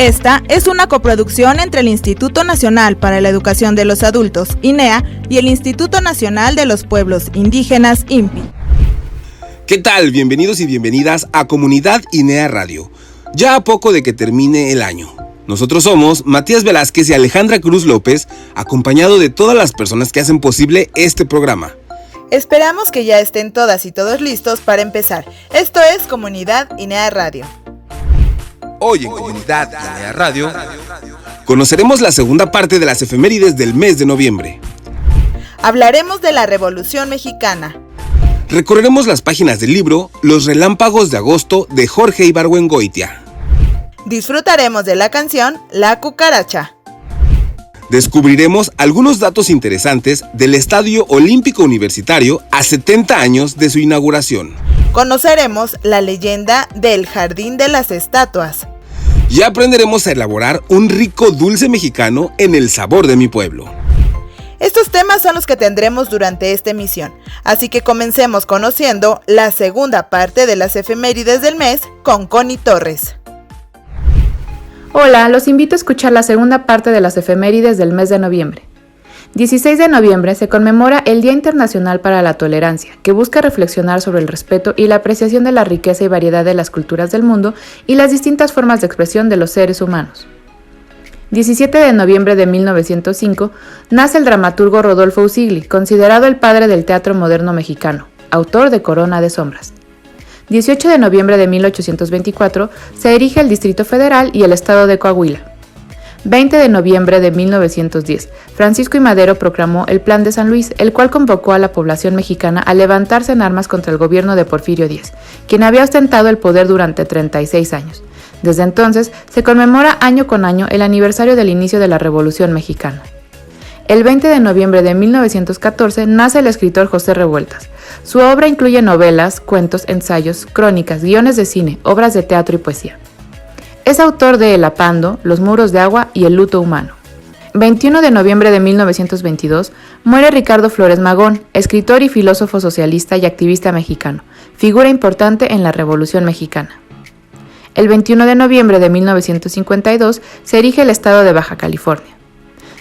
Esta es una coproducción entre el Instituto Nacional para la Educación de los Adultos, INEA, y el Instituto Nacional de los Pueblos Indígenas, INPI. ¿Qué tal? Bienvenidos y bienvenidas a Comunidad INEA Radio. Ya a poco de que termine el año. Nosotros somos Matías Velázquez y Alejandra Cruz López, acompañado de todas las personas que hacen posible este programa. Esperamos que ya estén todas y todos listos para empezar. Esto es Comunidad INEA Radio. Hoy en Comunidad INEA Radio conoceremos la segunda parte de las efemérides del mes de noviembre. Hablaremos de la Revolución Mexicana. Recorreremos las páginas del libro Los Relámpagos de Agosto de Jorge Ibargüengoitia. Disfrutaremos de la canción La Cucaracha. Descubriremos algunos datos interesantes del Estadio Olímpico Universitario a 70 años de su inauguración. Conoceremos la leyenda del Jardín de las Estatuas. Y aprenderemos a elaborar un rico dulce mexicano en el sabor de mi pueblo. Estos temas son los que tendremos durante esta emisión, así que comencemos conociendo la segunda parte de las efemérides del mes con Connie Torres. Hola, los invito a escuchar la segunda parte de las efemérides del mes de noviembre. 16 de noviembre se conmemora el Día Internacional para la Tolerancia, que busca reflexionar sobre el respeto y la apreciación de la riqueza y variedad de las culturas del mundo y las distintas formas de expresión de los seres humanos. 17 de noviembre de 1905 nace el dramaturgo Rodolfo Usigli, considerado el padre del teatro moderno mexicano, autor de Corona de Sombras. 18 de noviembre de 1824 se erige el Distrito Federal y el Estado de Coahuila. 20 de noviembre de 1910, Francisco I. Madero proclamó el Plan de San Luis, el cual convocó a la población mexicana a levantarse en armas contra el gobierno de Porfirio Díaz, quien había ostentado el poder durante 36 años. Desde entonces, se conmemora año con año el aniversario del inicio de la Revolución Mexicana. El 20 de noviembre de 1914 nace el escritor José Revueltas. Su obra incluye novelas, cuentos, ensayos, crónicas, guiones de cine, obras de teatro y poesía. Es autor de El Apando, Los Muros de Agua y El Luto Humano. 21 de noviembre de 1922 muere Ricardo Flores Magón, escritor y filósofo socialista y activista mexicano, figura importante en la Revolución Mexicana. El 21 de noviembre de 1952 se erige el estado de Baja California.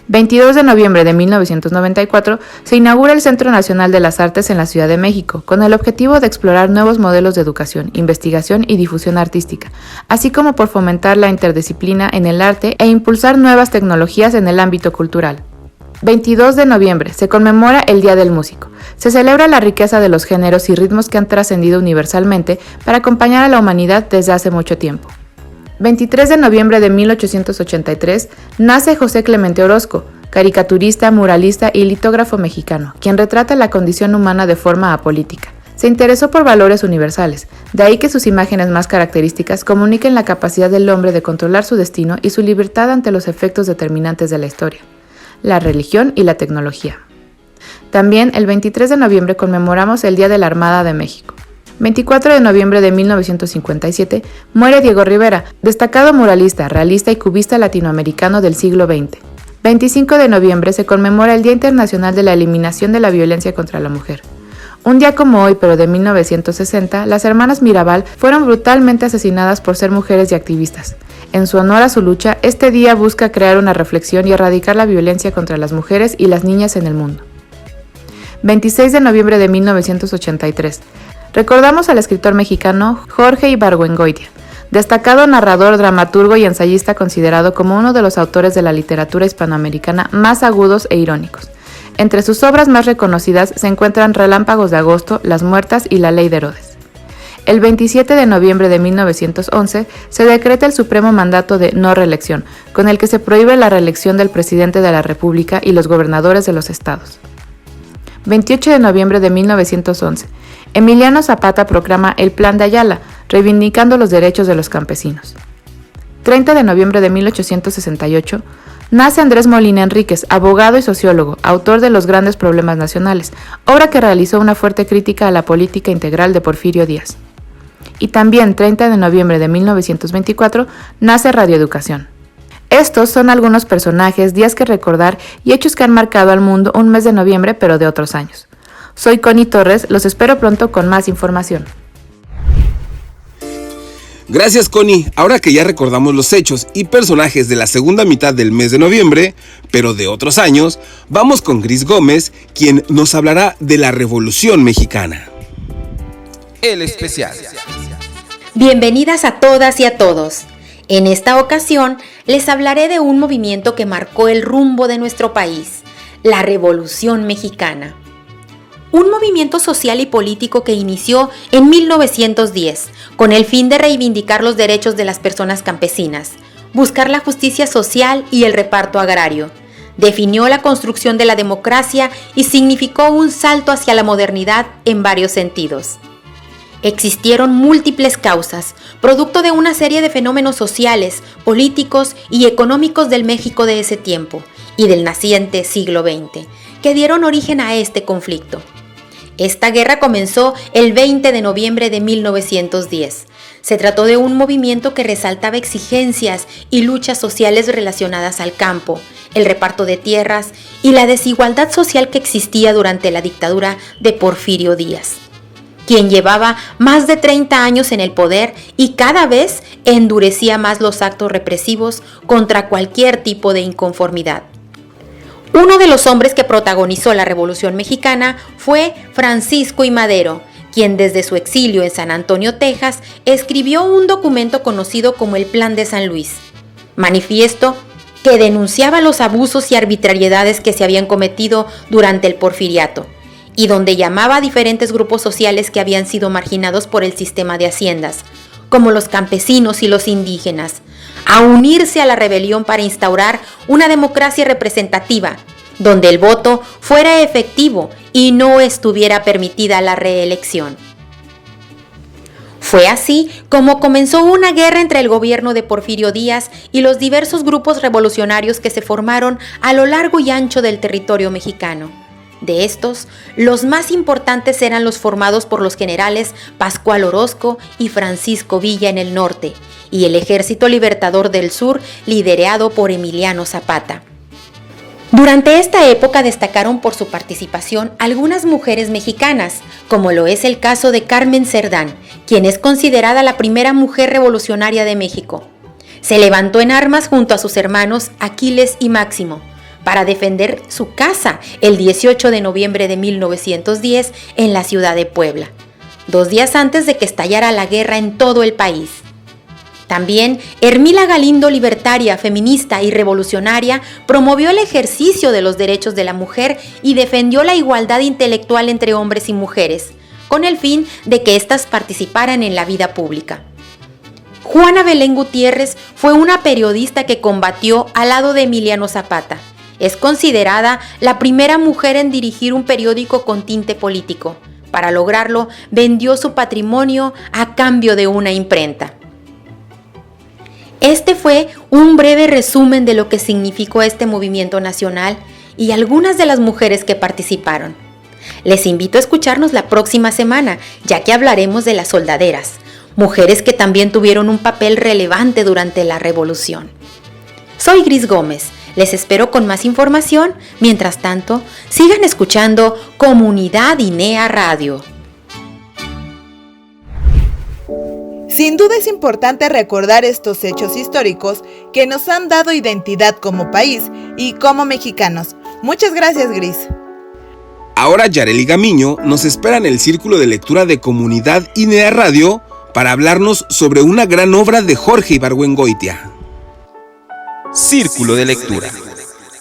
22 de noviembre de 1994 se inaugura el Centro Nacional de las Artes en la Ciudad de México, con el objetivo de explorar nuevos modelos de educación, investigación y difusión artística, así como por fomentar la interdisciplina en el arte e impulsar nuevas tecnologías en el ámbito cultural. 22 de noviembre se conmemora el Día del Músico. Se celebra la riqueza de los géneros y ritmos que han trascendido universalmente para acompañar a la humanidad desde hace mucho tiempo. 23 de noviembre de 1883 nace José Clemente Orozco, caricaturista, muralista y litógrafo mexicano, quien retrata la condición humana de forma apolítica. Se interesó por valores universales, de ahí que sus imágenes más características comuniquen la capacidad del hombre de controlar su destino y su libertad ante los efectos determinantes de la historia, la religión y la tecnología. También el 23 de noviembre conmemoramos el Día de la Armada de México. 24 de noviembre de 1957 muere Diego Rivera, destacado muralista, realista y cubista latinoamericano del siglo XX. 25 de noviembre se conmemora el Día Internacional de la Eliminación de la Violencia contra la Mujer. Un día como hoy, pero de 1960, las hermanas Mirabal fueron brutalmente asesinadas por ser mujeres y activistas. En su honor a su lucha, este día busca crear una reflexión y erradicar la violencia contra las mujeres y las niñas en el mundo. 26 de noviembre de 1983. Recordamos al escritor mexicano Jorge Ibargüengoitia, destacado narrador, dramaturgo y ensayista considerado como uno de los autores de la literatura hispanoamericana más agudos e irónicos. Entre sus obras más reconocidas se encuentran Relámpagos de Agosto, Las Muertas y La Ley de Herodes. El 27 de noviembre de 1911 se decreta el supremo mandato de no reelección, con el que se prohíbe la reelección del presidente de la República y los gobernadores de los estados. 28 de noviembre de 1911. Emiliano Zapata proclama el Plan de Ayala, reivindicando los derechos de los campesinos. 30 de noviembre de 1868, nace Andrés Molina Enríquez, abogado y sociólogo, autor de Los Grandes Problemas Nacionales, obra que realizó una fuerte crítica a la política integral de Porfirio Díaz. Y también 30 de noviembre de 1924, nace Radioeducación. Estos son algunos personajes, días que recordar y hechos que han marcado al mundo un mes de noviembre, pero de otros años. Soy Connie Torres, los espero pronto con más información. Gracias, Connie. Ahora que ya recordamos los hechos y personajes de la segunda mitad del mes de noviembre, pero de otros años, vamos con Gris Gómez, quien nos hablará de la Revolución Mexicana. El especial. Bienvenidas a todas y a todos. En esta ocasión les hablaré de un movimiento que marcó el rumbo de nuestro país, la Revolución Mexicana. Un movimiento social y político que inició en 1910 con el fin de reivindicar los derechos de las personas campesinas, buscar la justicia social y el reparto agrario. Definió la construcción de la democracia y significó un salto hacia la modernidad en varios sentidos. Existieron múltiples causas, producto de una serie de fenómenos sociales, políticos y económicos del México de ese tiempo y del naciente siglo XX, que dieron origen a este conflicto. Esta guerra comenzó el 20 de noviembre de 1910. Se trató de un movimiento que resaltaba exigencias y luchas sociales relacionadas al campo, el reparto de tierras y la desigualdad social que existía durante la dictadura de Porfirio Díaz, quien llevaba más de 30 años en el poder y cada vez endurecía más los actos represivos contra cualquier tipo de inconformidad. Uno de los hombres que protagonizó la Revolución Mexicana fue Francisco I. Madero, quien desde su exilio en San Antonio, Texas, escribió un documento conocido como el Plan de San Luis, manifiesto que denunciaba los abusos y arbitrariedades que se habían cometido durante el porfiriato, y donde llamaba a diferentes grupos sociales que habían sido marginados por el sistema de haciendas, como los campesinos y los indígenas, a unirse a la rebelión para instaurar una democracia representativa, donde el voto fuera efectivo y no estuviera permitida la reelección. Fue así como comenzó una guerra entre el gobierno de Porfirio Díaz y los diversos grupos revolucionarios que se formaron a lo largo y ancho del territorio mexicano. De estos, los más importantes eran los formados por los generales Pascual Orozco y Francisco Villa en el norte, y el Ejército Libertador del Sur, liderado por Emiliano Zapata. Durante esta época destacaron por su participación algunas mujeres mexicanas, como lo es el caso de Carmen Cerdán, quien es considerada la primera mujer revolucionaria de México. Se levantó en armas junto a sus hermanos Aquiles y Máximo, para defender su casa el 18 de noviembre de 1910 en la ciudad de Puebla, 2 días antes de que estallara la guerra en todo el país. También Hermila Galindo, libertaria, feminista y revolucionaria, promovió el ejercicio de los derechos de la mujer y defendió la igualdad intelectual entre hombres y mujeres, con el fin de que éstas participaran en la vida pública. Juana Belén Gutiérrez fue una periodista que combatió al lado de Emiliano Zapata. Es considerada la primera mujer en dirigir un periódico con tinte político. Para lograrlo, vendió su patrimonio a cambio de una imprenta. Este fue un breve resumen de lo que significó este movimiento nacional y algunas de las mujeres que participaron. Les invito a escucharnos la próxima semana, ya que hablaremos de las soldaderas, mujeres que también tuvieron un papel relevante durante la Revolución. Soy Gris Gómez. Les espero con más información. Mientras tanto, sigan escuchando Comunidad INEA Radio. Sin duda es importante recordar estos hechos históricos que nos han dado identidad como país y como mexicanos. Muchas gracias, Gris. Ahora Yareli Gamiño nos espera en el Círculo de Lectura de Comunidad INEA Radio para hablarnos sobre una gran obra de Jorge Ibargüengoitia. Círculo de Lectura.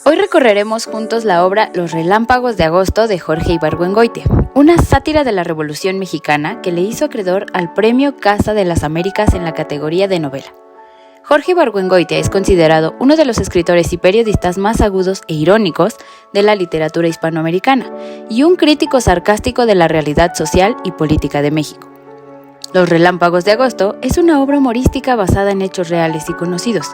Hoy recorreremos juntos la obra Los Relámpagos de Agosto de Jorge Ibargüengoitia, una sátira de la Revolución Mexicana que le hizo acreedor al Premio Casa de las Américas en la categoría de novela. Jorge Ibargüengoitia es considerado uno de los escritores y periodistas más agudos e irónicos de la literatura hispanoamericana y un crítico sarcástico de la realidad social y política de México. Los Relámpagos de Agosto es una obra humorística basada en hechos reales y conocidos,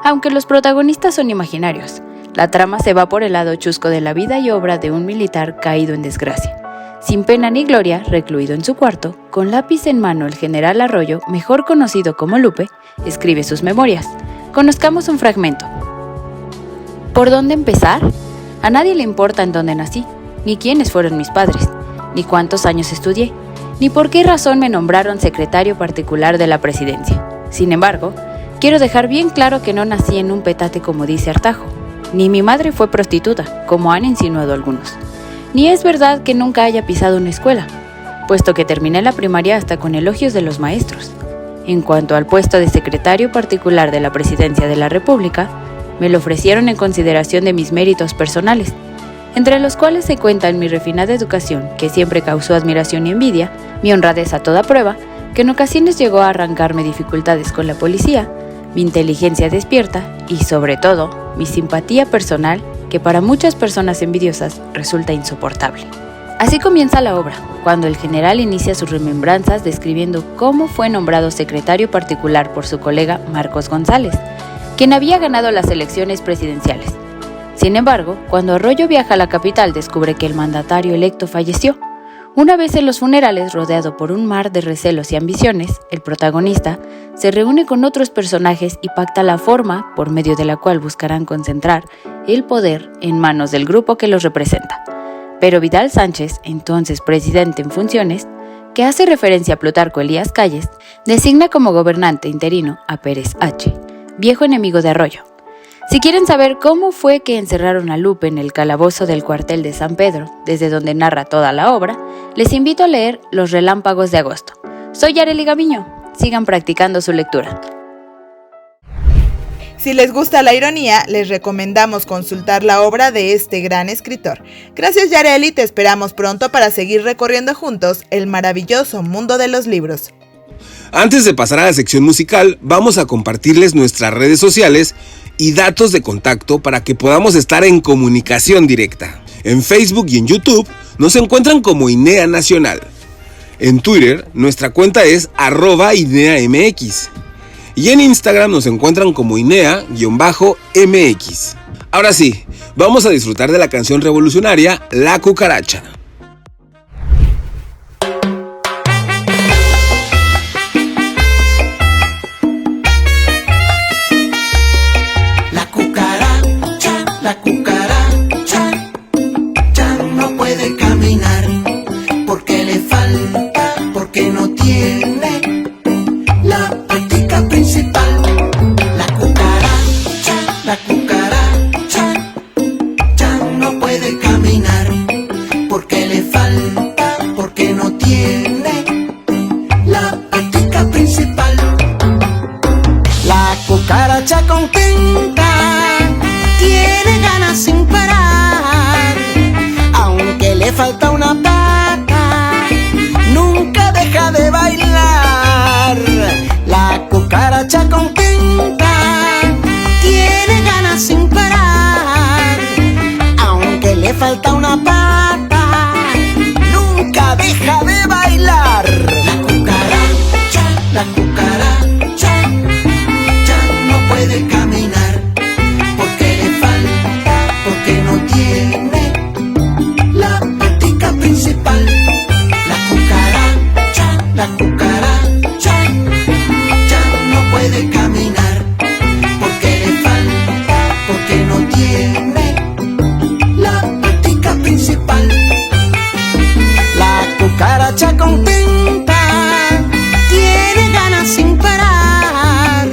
aunque los protagonistas son imaginarios. La trama se va por el lado chusco de la vida y obra de un militar caído en desgracia. Sin pena ni gloria, recluido en su cuarto, con lápiz en mano, el general Arroyo, mejor conocido como Lupe, escribe sus memorias. Conozcamos un fragmento. ¿Por dónde empezar? A nadie le importa en dónde nací, ni quiénes fueron mis padres, ni cuántos años estudié, ni por qué razón me nombraron secretario particular de la presidencia. Sin embargo, quiero dejar bien claro que no nací en un petate como dice Artajo, ni mi madre fue prostituta, como han insinuado algunos. Ni es verdad que nunca haya pisado una escuela, puesto que terminé la primaria hasta con elogios de los maestros. En cuanto al puesto de secretario particular de la Presidencia de la República, me lo ofrecieron en consideración de mis méritos personales, entre los cuales se cuentan mi refinada educación, que siempre causó admiración y envidia, mi honradez a toda prueba, que en ocasiones llegó a arrancarme dificultades con la policía, mi inteligencia despierta y, sobre todo, mi simpatía personal, que para muchas personas envidiosas resulta insoportable. Así comienza la obra, cuando el general inicia sus remembranzas describiendo cómo fue nombrado secretario particular por su colega Marcos González, quien había ganado las elecciones presidenciales. Sin embargo, cuando Arroyo viaja a la capital descubre que el mandatario electo falleció. Una vez en los funerales, rodeado por un mar de recelos y ambiciones, el protagonista se reúne con otros personajes y pacta la forma por medio de la cual buscarán concentrar el poder en manos del grupo que los representa. Pero Vidal Sánchez, entonces presidente en funciones, que hace referencia a Plutarco Elías Calles, designa como gobernante interino a Pérez H., viejo enemigo de Arroyo. Si quieren saber cómo fue que encerraron a Lupe en el calabozo del cuartel de San Pedro, desde donde narra toda la obra, les invito a leer Los Relámpagos de Agosto. Soy Yareli Gaviño. Sigan practicando su lectura. Si les gusta la ironía, les recomendamos consultar la obra de este gran escritor. Gracias, Yareli, te esperamos pronto para seguir recorriendo juntos el maravilloso mundo de los libros. Antes de pasar a la sección musical, vamos a compartirles nuestras redes sociales y datos de contacto para que podamos estar en comunicación directa. En Facebook y en YouTube nos encuentran como INEA Nacional. En Twitter, nuestra cuenta es @INEAMX. Y en Instagram nos encuentran como INEA_MX. Ahora sí, vamos a disfrutar de la canción revolucionaria La Cucaracha. La cucaracha ya no puede caminar porque le falta, porque no tiene la patica principal. La cucaracha ya no puede caminar porque le falta, porque no tiene la patica principal. La cucaracha contenta tiene ganas sin parar, aunque le falta una pata, nunca deja de bailar. La cucaracha contenta tiene ganas sin parar, aunque le falta una pata, nunca deja de bailar. La cucaracha ya no puede caminar porque le falta, porque no tiene la patica principal. La cucaracha ya no puede caminar porque le falta, porque no tiene la patica principal. La cucaracha contenta tiene ganas sin parar,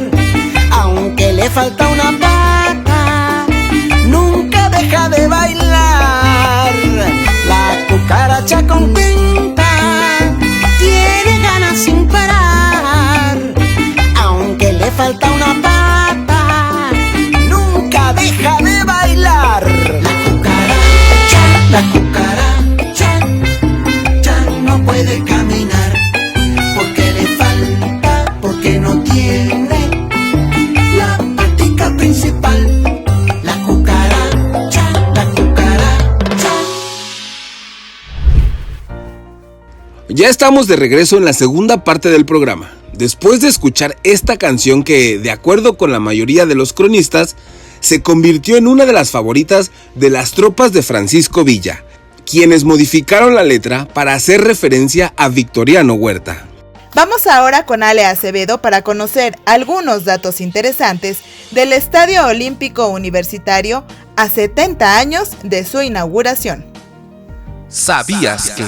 aunque le falta una pata, nunca deja de bailar. La cucaracha contenta tiene ganas sin parar, aunque le falta una pata, nunca deja de bailar. La cucaracha ya no puede caminar porque le falta, porque no tiene la patica principal. La cucaracha. Ya estamos de regreso en la segunda parte del programa. Después de escuchar esta canción que, de acuerdo con la mayoría de los cronistas, se convirtió en una de las favoritas de las tropas de Francisco Villa, quienes modificaron la letra para hacer referencia a Victoriano Huerta. Vamos ahora con Ale Acevedo para conocer algunos datos interesantes del Estadio Olímpico Universitario a 70 años de su inauguración. ¿Sabías que?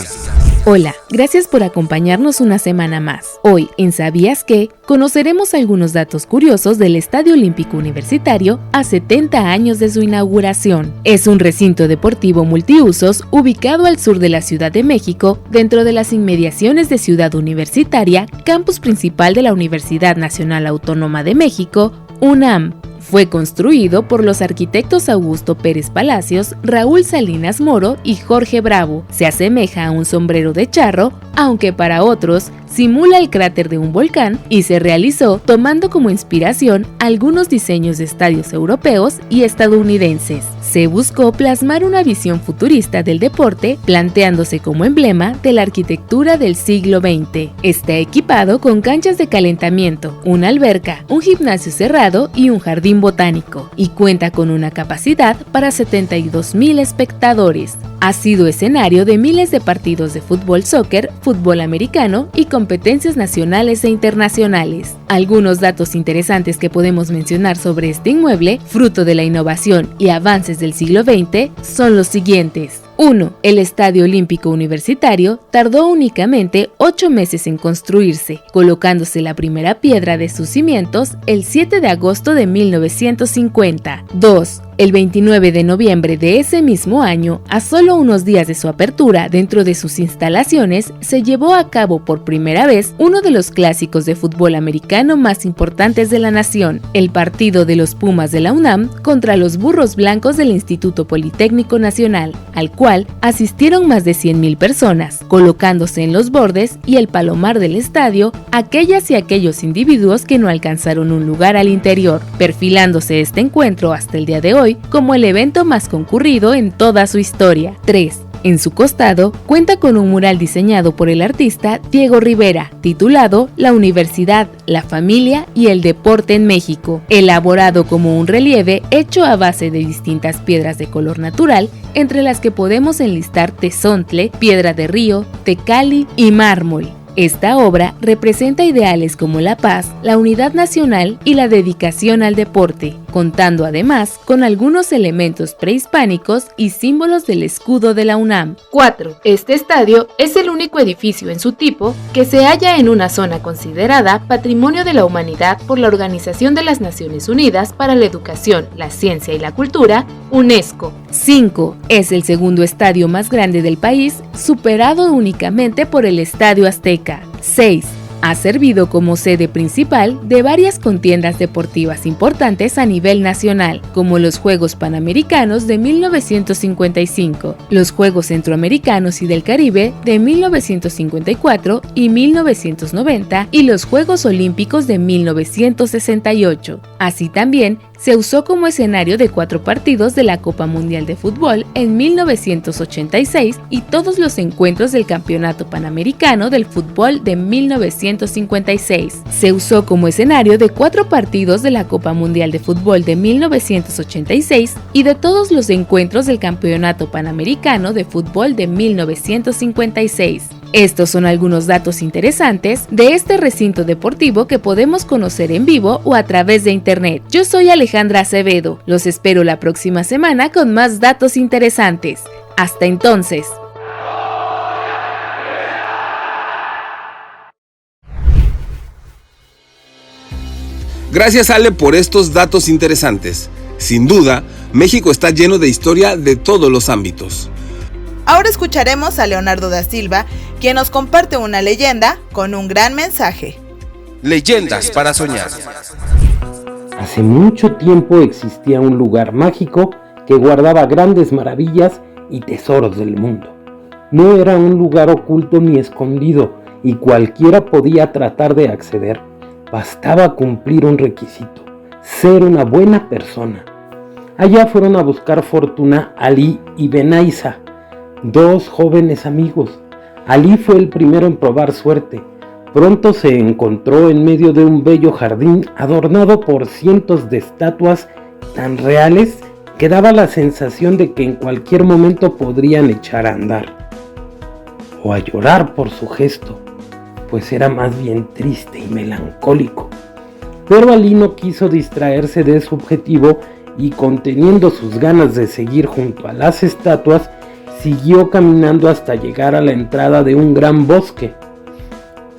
Hola, gracias por acompañarnos una semana más. Hoy, en ¿Sabías qué?, conoceremos algunos datos curiosos del Estadio Olímpico Universitario a 70 años de su inauguración. Es un recinto deportivo multiusos ubicado al sur de la Ciudad de México, dentro de las inmediaciones de Ciudad Universitaria, campus principal de la Universidad Nacional Autónoma de México, UNAM. Fue construido por los arquitectos Augusto Pérez Palacios, Raúl Salinas Moro y Jorge Bravo. Se asemeja a un sombrero de charro, aunque para otros simula el cráter de un volcán, y se realizó tomando como inspiración algunos diseños de estadios europeos y estadounidenses. Se buscó plasmar una visión futurista del deporte, planteándose como emblema de la arquitectura del siglo XX. Está equipado con canchas de calentamiento, una alberca, un gimnasio cerrado y un jardín botánico, y cuenta con una capacidad para 72,000 espectadores. Ha sido escenario de miles de partidos de fútbol, soccer, fútbol americano y competencias nacionales e internacionales. Algunos datos interesantes que podemos mencionar sobre este inmueble, fruto de la innovación y avances del siglo XX, son los siguientes. 1. El Estadio Olímpico Universitario tardó únicamente 8 meses en construirse, colocándose la primera piedra de sus cimientos el 7 de agosto de 1950. 2. El 29 de noviembre de ese mismo año, a solo unos días de su apertura dentro de sus instalaciones, se llevó a cabo por primera vez uno de los clásicos de fútbol americano más importantes de la nación, el partido de los Pumas de la UNAM contra los Burros Blancos del Instituto Politécnico Nacional, al cual asistieron más de 100,000 personas, colocándose en los bordes y el palomar del estadio aquellas y aquellos individuos que no alcanzaron un lugar al interior, perfilándose este encuentro hasta el día de hoy como el evento más concurrido en toda su historia. 3. En su costado, cuenta con un mural diseñado por el artista Diego Rivera, titulado La Universidad, la Familia y el Deporte en México, elaborado como un relieve hecho a base de distintas piedras de color natural, entre las que podemos enlistar tezontle, piedra de río, tecali y mármol. Esta obra representa ideales como la paz, la unidad nacional y la dedicación al deporte, contando además con algunos elementos prehispánicos y símbolos del escudo de la UNAM. 4. Este estadio es el único edificio en su tipo que se halla en una zona considerada Patrimonio de la Humanidad por la Organización de las Naciones Unidas para la Educación, la Ciencia y la Cultura, UNESCO. 5. Es el segundo estadio más grande del país, superado únicamente por el Estadio Azteca. 6. Ha servido como sede principal de varias contiendas deportivas importantes a nivel nacional, como los Juegos Panamericanos de 1955, los Juegos Centroamericanos y del Caribe de 1954 y 1990 y los Juegos Olímpicos de 1968. Así también se usó como escenario de 4 partidos de la Copa Mundial de Fútbol en 1986 y todos los encuentros del Campeonato Panamericano del Fútbol de 1956. Se usó como escenario de 4 partidos de la Copa Mundial de Fútbol de 1986 y de todos los encuentros del Campeonato Panamericano de Fútbol de 1956. Estos son algunos datos interesantes de este recinto deportivo que podemos conocer en vivo o a través de internet. Yo soy Alejandra Acevedo. Los espero la próxima semana con más datos interesantes. Hasta entonces. Gracias, Ale, por estos datos interesantes. Sin duda, México está lleno de historia de todos los ámbitos. Ahora escucharemos a Leonardo da Silva, quien nos comparte una leyenda con un gran mensaje. Leyendas para soñar. Hace mucho tiempo existía un lugar mágico que guardaba grandes maravillas y tesoros del mundo. No era un lugar oculto ni escondido y cualquiera podía tratar de acceder. Bastaba cumplir un requisito: ser una buena persona. Allá fueron a buscar fortuna Ali y Benaisa, 2 jóvenes amigos. Ali fue el primero en probar suerte. Pronto se encontró en medio de un bello jardín adornado por cientos de estatuas tan reales que daba la sensación de que en cualquier momento podrían echar a andar o a llorar por su gesto, pues era más bien triste y melancólico. Pero Ali no quiso distraerse de su objetivo y, conteniendo sus ganas de seguir junto a las estatuas, siguió caminando hasta llegar a la entrada de un gran bosque.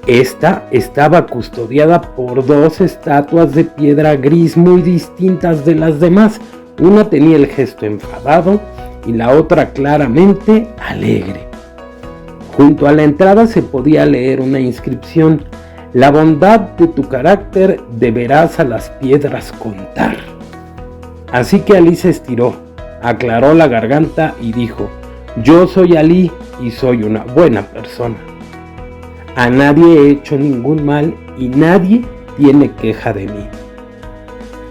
Esta estaba custodiada por 2 estatuas de piedra gris muy distintas de las demás. Una tenía el gesto enfadado y la otra claramente alegre. Junto a la entrada se podía leer una inscripción: la bondad de tu carácter deberás a las piedras contar. Así que Alí se estiró, aclaró la garganta y dijo: yo soy Alí y soy una buena persona. A nadie he hecho ningún mal y nadie tiene queja de mí.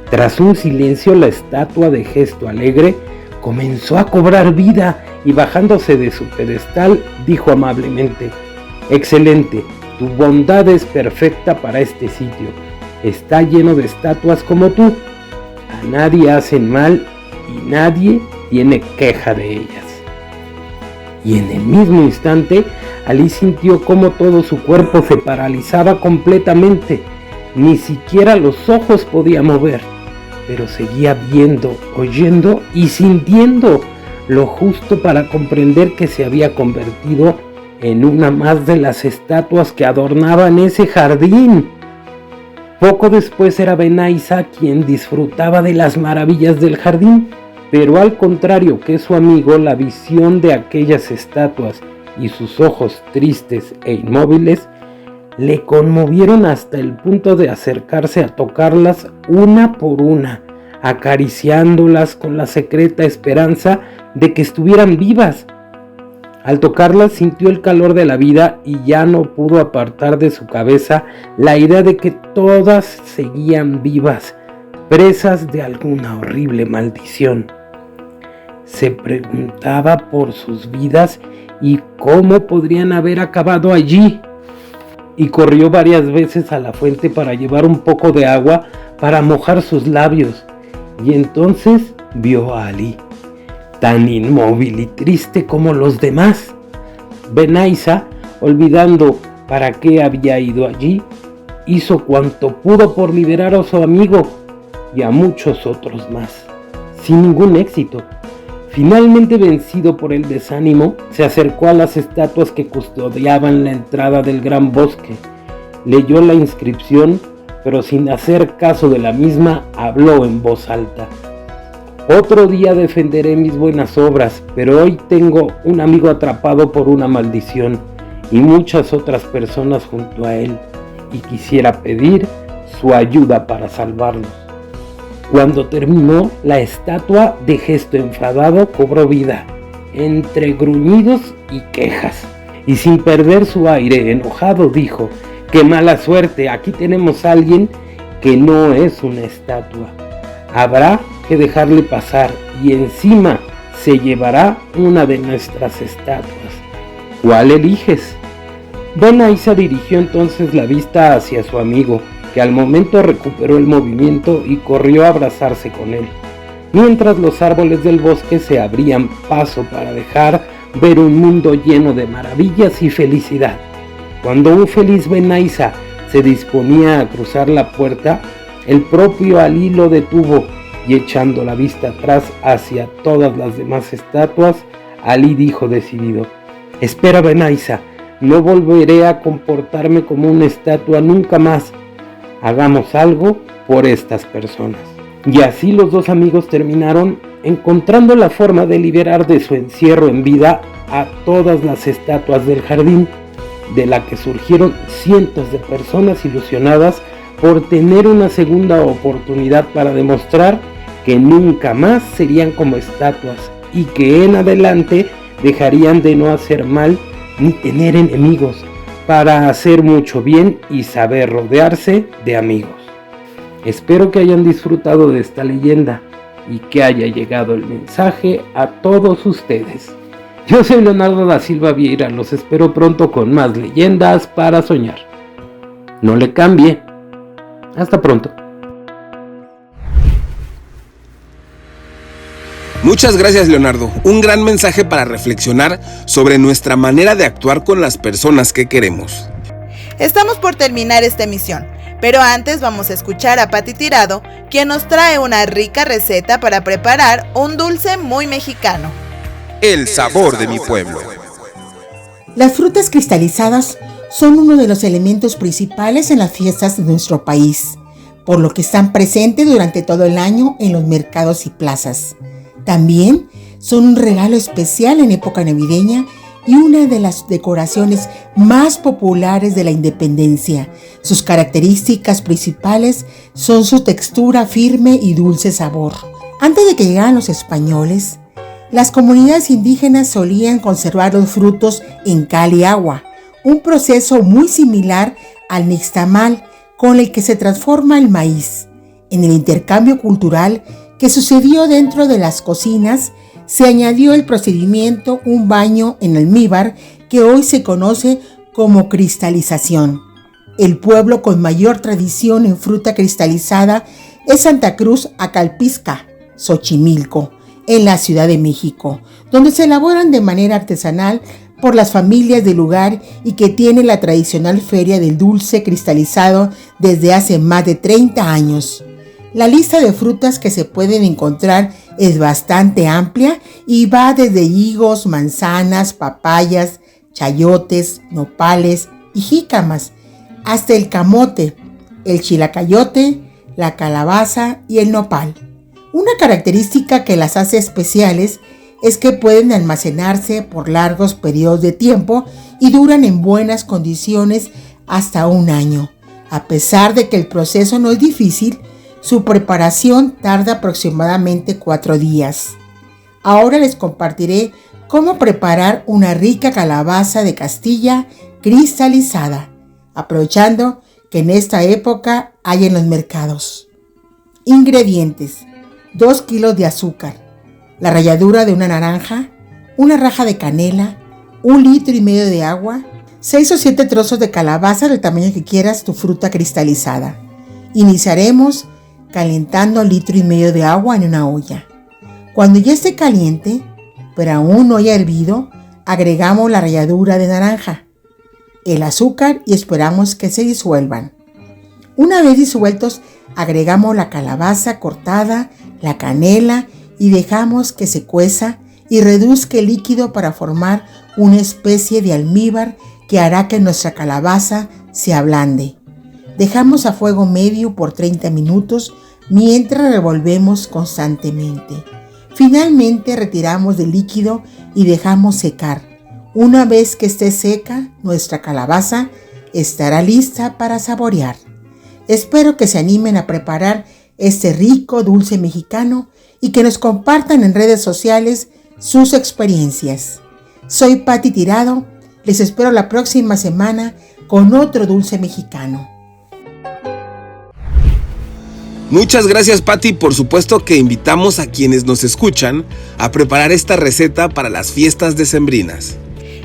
Tras un silencio, la estatua de gesto alegre comenzó a cobrar vida y bajándose de su pedestal dijo amablemente: excelente, tu bondad es perfecta para este sitio. Está lleno de estatuas como tú. A nadie hacen mal y nadie tiene queja de ellas. Y en el mismo instante, Alí sintió cómo todo su cuerpo se paralizaba completamente. Ni siquiera los ojos podía mover, pero seguía viendo, oyendo y sintiendo lo justo para comprender que se había convertido en una más de las estatuas que adornaban ese jardín. Poco después era Benaisa quien disfrutaba de las maravillas del jardín, pero al contrario que su amigo, la visión de aquellas estatuas y sus ojos tristes e inmóviles le conmovieron hasta el punto de acercarse a tocarlas una por una, acariciándolas con la secreta esperanza de que estuvieran vivas. Al tocarlas sintió el calor de la vida y ya no pudo apartar de su cabeza la idea de que todas seguían vivas, presas de alguna horrible maldición. Se preguntaba por sus vidas y cómo podrían haber acabado allí. Y corrió varias veces a la fuente para llevar un poco de agua para mojar sus labios. Y entonces vio a Alí, tan inmóvil y triste como los demás. Benaisa, olvidando para qué había ido allí, hizo cuanto pudo por liberar a su amigo y a muchos otros más, sin ningún éxito. Finalmente, vencido por el desánimo, se acercó a las estatuas que custodiaban la entrada del gran bosque. Leyó la inscripción, pero sin hacer caso de la misma, habló en voz alta: otro día defenderé mis buenas obras, pero hoy tengo un amigo atrapado por una maldición y muchas otras personas junto a él, y quisiera pedir su ayuda para salvarlos. Cuando terminó, la estatua de gesto enfadado cobró vida, entre gruñidos y quejas, y sin perder su aire enojado dijo: ¡qué mala suerte! Aquí tenemos a alguien que no es una estatua. Habrá que dejarle pasar y encima se llevará una de nuestras estatuas. ¿Cuál eliges? Benaisa dirigió entonces la vista hacia su amigo, que al momento recuperó el movimiento y corrió a abrazarse con él, mientras los árboles del bosque se abrían paso para dejar ver un mundo lleno de maravillas y felicidad. Cuando un feliz Benaisa se disponía a cruzar la puerta, el propio Alí lo detuvo y echando la vista atrás hacia todas las demás estatuas, Alí dijo decidido: espera, Benaisa, no volveré a comportarme como una estatua nunca más. Hagamos algo por estas personas. Y así los dos amigos terminaron encontrando la forma de liberar de su encierro en vida a todas las estatuas del jardín, de la que surgieron cientos de personas ilusionadas por tener una segunda oportunidad para demostrar que nunca más serían como estatuas y que en adelante dejarían de no hacer mal ni tener enemigos, para hacer mucho bien y saber rodearse de amigos. Espero que hayan disfrutado de esta leyenda y que haya llegado el mensaje a todos ustedes. Yo soy Leonardo da Silva Vieira, los espero pronto con más leyendas para soñar. No le cambie. Hasta pronto. Muchas gracias, Leonardo. Un gran mensaje para reflexionar sobre nuestra manera de actuar con las personas que queremos. Estamos por terminar esta emisión, pero antes vamos a escuchar a Pati Tirado, quien nos trae una rica receta para preparar un dulce muy mexicano. el sabor de mi pueblo. Las frutas cristalizadas son uno de los elementos principales en las fiestas de nuestro país, por lo que están presentes durante todo el año en los mercados y plazas. También son un regalo especial en época navideña y una de las decoraciones más populares de la independencia. Sus características principales son su textura firme y dulce sabor. Antes de que llegaran los españoles, las comunidades indígenas solían conservar los frutos en cal y agua, un proceso muy similar al nixtamal con el que se transforma el maíz. En el intercambio cultural que sucedió dentro de las cocinas, se añadió el procedimiento un baño en almíbar que hoy se conoce como cristalización. El pueblo con mayor tradición en fruta cristalizada es Santa Cruz Acalpisca, Xochimilco, en la Ciudad de México, donde se elaboran de manera artesanal por las familias del lugar y que tiene la tradicional feria del dulce cristalizado desde hace más de 30 años. La lista de frutas que se pueden encontrar es bastante amplia y va desde higos, manzanas, papayas, chayotes, nopales y jícamas, hasta el camote, el chilacayote, la calabaza y el nopal. Una característica que las hace especiales es que pueden almacenarse por largos periodos de tiempo y duran en buenas condiciones hasta un año. A pesar de que el proceso no es difícil, su preparación tarda aproximadamente 4 días. Ahora les compartiré cómo preparar una rica calabaza de Castilla cristalizada, aprovechando que en esta época hay en los mercados. Ingredientes: 2 kilos de azúcar, la ralladura de una naranja, una raja de canela, 1,5 litros de agua, 6 o 7 trozos de calabaza del tamaño que quieras tu fruta cristalizada. Iniciaremos calentando 1,5 litros de agua en una olla. Cuando ya esté caliente, pero aún no haya hervido, agregamos la ralladura de naranja, el azúcar y esperamos que se disuelvan. Una vez disueltos, agregamos la calabaza cortada, la canela y dejamos que se cueza y reduzca el líquido para formar una especie de almíbar que hará que nuestra calabaza se ablande. Dejamos a fuego medio por 30 minutos mientras revolvemos constantemente. Finalmente retiramos del líquido y dejamos secar. Una vez que esté seca, nuestra calabaza estará lista para saborear. Espero que se animen a preparar este rico dulce mexicano y que nos compartan en redes sociales sus experiencias. Soy Pati Tirado, les espero la próxima semana con otro dulce mexicano. Muchas gracias, Pati. Por supuesto que invitamos a quienes nos escuchan a preparar esta receta para las fiestas decembrinas.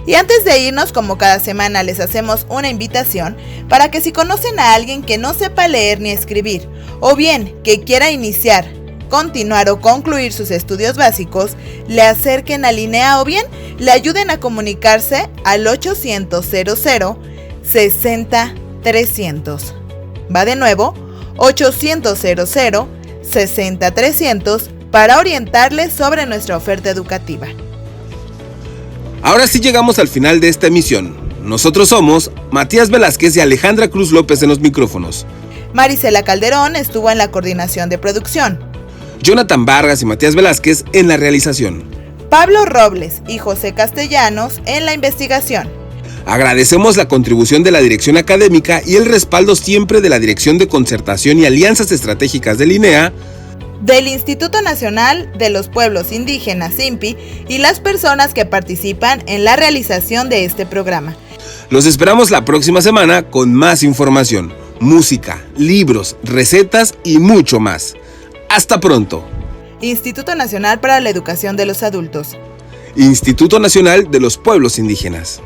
Y antes de irnos, como cada semana, les hacemos una invitación para que si conocen a alguien que no sepa leer ni escribir, o bien que quiera iniciar, continuar o concluir sus estudios básicos, le acerquen a Linea o bien le ayuden a comunicarse al 800-00-60-300. Va de nuevo, 800-00-60-300 para orientarles sobre nuestra oferta educativa. Ahora sí llegamos al final de esta emisión. Nosotros somos Matías Velázquez y Alejandra Cruz López en los micrófonos. Marisela Calderón estuvo en la coordinación de producción. Jonathan Vargas y Matías Velázquez en la realización. Pablo Robles y José Castellanos en la investigación. Agradecemos la contribución de la dirección académica y el respaldo siempre de la Dirección de Concertación y Alianzas Estratégicas de Linea, del Instituto Nacional de los Pueblos Indígenas, INPI, y las personas que participan en la realización de este programa. Los esperamos la próxima semana con más información, música, libros, recetas y mucho más. Hasta pronto. Instituto Nacional para la Educación de los Adultos. Instituto Nacional de los Pueblos Indígenas.